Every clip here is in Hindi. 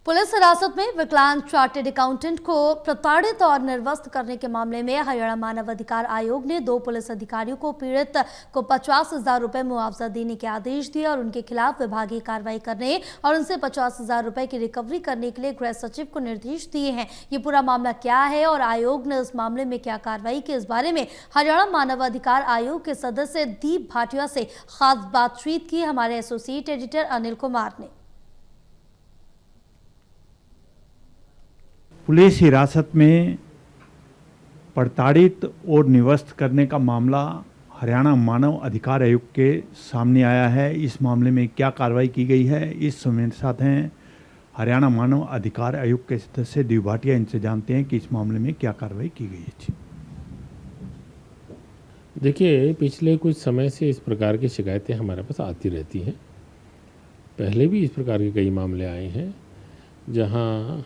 पुलिस हिरासत में विकलांग चार्टेड अकाउंटेंट को प्रताड़ित और निर्वस्त करने के मामले में हरियाणा मानव अधिकार आयोग ने 2 पुलिस अधिकारियों को पीड़ित को 50,000 रुपए मुआवजा देने के आदेश दिए और उनके खिलाफ विभागीय कार्रवाई करने और उनसे 50,000 रुपए की रिकवरी करने के लिए गृह सचिव को निर्देश दिए हैं। ये पूरा मामला क्या है और आयोग ने इस मामले में क्या कार्रवाई की, इस बारे में हरियाणा मानव अधिकार आयोग के सदस्य दीप भाटिया से खास बातचीत की हमारे एसोसिएट एडिटर अनिल कुमार ने। पुलिस हिरासत में प्रताड़ित और निवस्त करने का मामला हरियाणा मानव अधिकार आयोग के सामने आया है। इस मामले में क्या कार्रवाई की गई है, इस समय साथ हैं हरियाणा मानव अधिकार आयोग के सदस्य दीप भाटिया। इनसे जानते हैं कि इस मामले में क्या कार्रवाई की गई है। देखिए, पिछले कुछ समय से इस प्रकार की शिकायतें हमारे पास आती रहती हैं। पहले भी इस प्रकार के कई मामले आए हैं जहां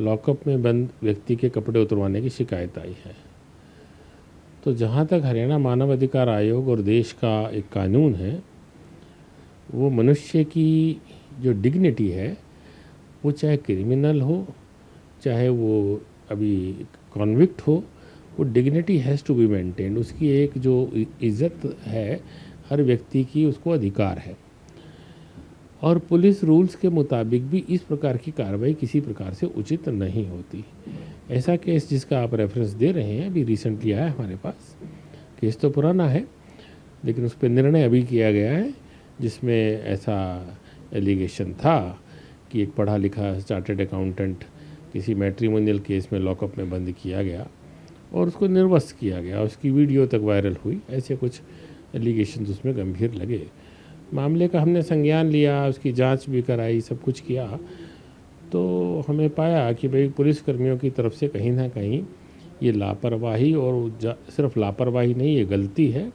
लॉकअप में बंद व्यक्ति के कपड़े उतरवाने की शिकायत आई है। तो जहाँ तक हरियाणा मानव अधिकार आयोग और देश का एक कानून है, वो मनुष्य की जो डिग्निटी है, वो चाहे क्रिमिनल हो, चाहे वो अभी कॉन्विक्ट हो, वो dignity has to be maintained. उसकी एक जो इज़्ज़त है हर व्यक्ति की, उसको अधिकार है। और पुलिस रूल्स के मुताबिक भी इस प्रकार की कार्रवाई किसी प्रकार से उचित नहीं होती। ऐसा केस जिसका आप रेफरेंस दे रहे हैं, अभी रिसेंटली आया हमारे पास। केस तो पुराना है, लेकिन उस पर निर्णय अभी किया गया है, जिसमें ऐसा एलिगेशन था कि एक पढ़ा लिखा चार्टर्ड अकाउंटेंट किसी मैट्रिमोनियल केस में लॉकअप में बंद किया गया और उसको निर्वस्त किया गया। उसकी वीडियो तक वायरल हुई। ऐसे कुछ एलिगेशन उसमें गंभीर लगे। मामले का हमने संज्ञान लिया, उसकी जांच भी कराई, सब कुछ किया, तो हमें पाया कि भाई पुलिसकर्मियों की तरफ से कहीं ना कहीं ये लापरवाही, और सिर्फ लापरवाही नहीं, ये गलती है।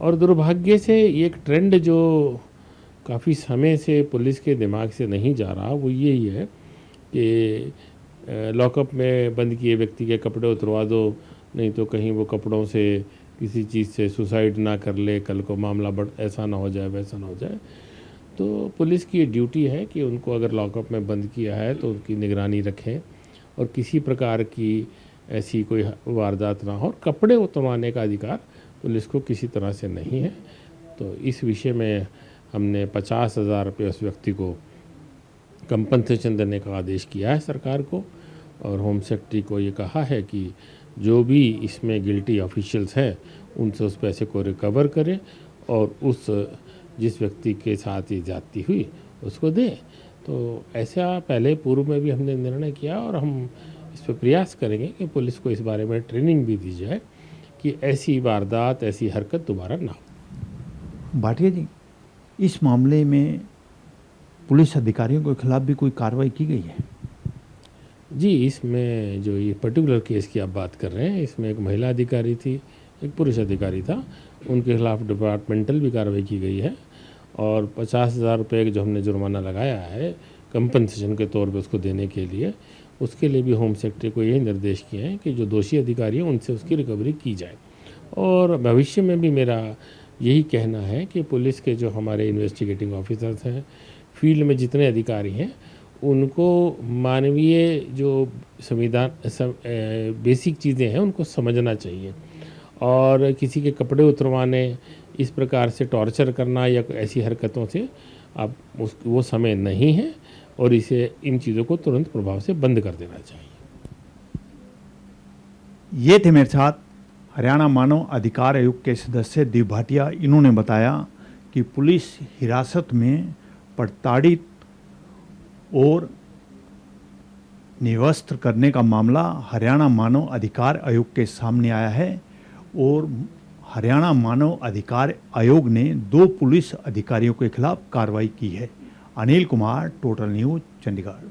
और दुर्भाग्य से ये एक ट्रेंड जो काफ़ी समय से पुलिस के दिमाग से नहीं जा रहा, वो यही है कि लॉकअप में बंद किए व्यक्ति के कपड़े उतरवा दो, नहीं तो कहीं वो कपड़ों से किसी चीज़ से सुसाइड ना कर ले, कल को मामला ऐसा ना हो जाए, वैसा ना हो जाए। तो पुलिस की ड्यूटी है कि उनको अगर लॉकअप में बंद किया है तो उनकी निगरानी रखें और किसी प्रकार की ऐसी कोई वारदात ना हो। और कपड़े उतरवाने का अधिकार पुलिस को किसी तरह से नहीं है। तो इस विषय में हमने 50,000 रुपये उस व्यक्ति को कंपनसेशन देने का आदेश किया है सरकार को, और होम सेक्रेटरी को ये कहा है कि जो भी इसमें गिल्टी ऑफिशियल्स हैं उनसे उस पैसे को रिकवर करें और उस जिस व्यक्ति के साथ ये ज्यादती हुई उसको दें। तो ऐसा पहले पूर्व में भी हमने निर्णय किया और हम इस पर प्रयास करेंगे कि पुलिस को इस बारे में ट्रेनिंग भी दी जाए कि ऐसी वारदात, ऐसी हरकत दोबारा ना हो। भाटिया जी, इस मामले में पुलिस अधिकारियों के खिलाफ भी कोई कार्रवाई की गई है? जी, इसमें जो ये पर्टिकुलर केस की आप बात कर रहे हैं, इसमें एक महिला अधिकारी थी, एक पुरुष अधिकारी था। उनके खिलाफ डिपार्टमेंटल भी कार्रवाई की गई है और 50,000 रुपये जो हमने जुर्माना लगाया है कंपनसेशन के तौर पे उसको देने के लिए, उसके लिए भी होम सेक्रेटरी को यही निर्देश किए हैं कि जो दोषी अधिकारी हैं उनसे उसकी रिकवरी की जाए। और भविष्य में भी मेरा यही कहना है कि पुलिस के जो हमारे इन्वेस्टिगेटिंग ऑफिसर्स हैं, फील्ड में जितने अधिकारी हैं, उनको मानवीय जो संविधान बेसिक चीज़ें हैं उनको समझना चाहिए। और किसी के कपड़े उतरवाने, इस प्रकार से टॉर्चर करना या ऐसी हरकतों से अब वो समय नहीं है और इसे इन चीज़ों को तुरंत प्रभाव से बंद कर देना चाहिए। ये थे मेरे साथ हरियाणा मानव अधिकार आयोग के सदस्य दीप भाटिया। इन्होंने बताया कि पुलिस हिरासत में प्रताड़ित और निवस्त्र करने का मामला हरियाणा मानव अधिकार आयोग के सामने आया है और हरियाणा मानव अधिकार आयोग ने 2 पुलिस अधिकारियों के खिलाफ कार्रवाई की है। Anil Kumar, total news, Chandigarh.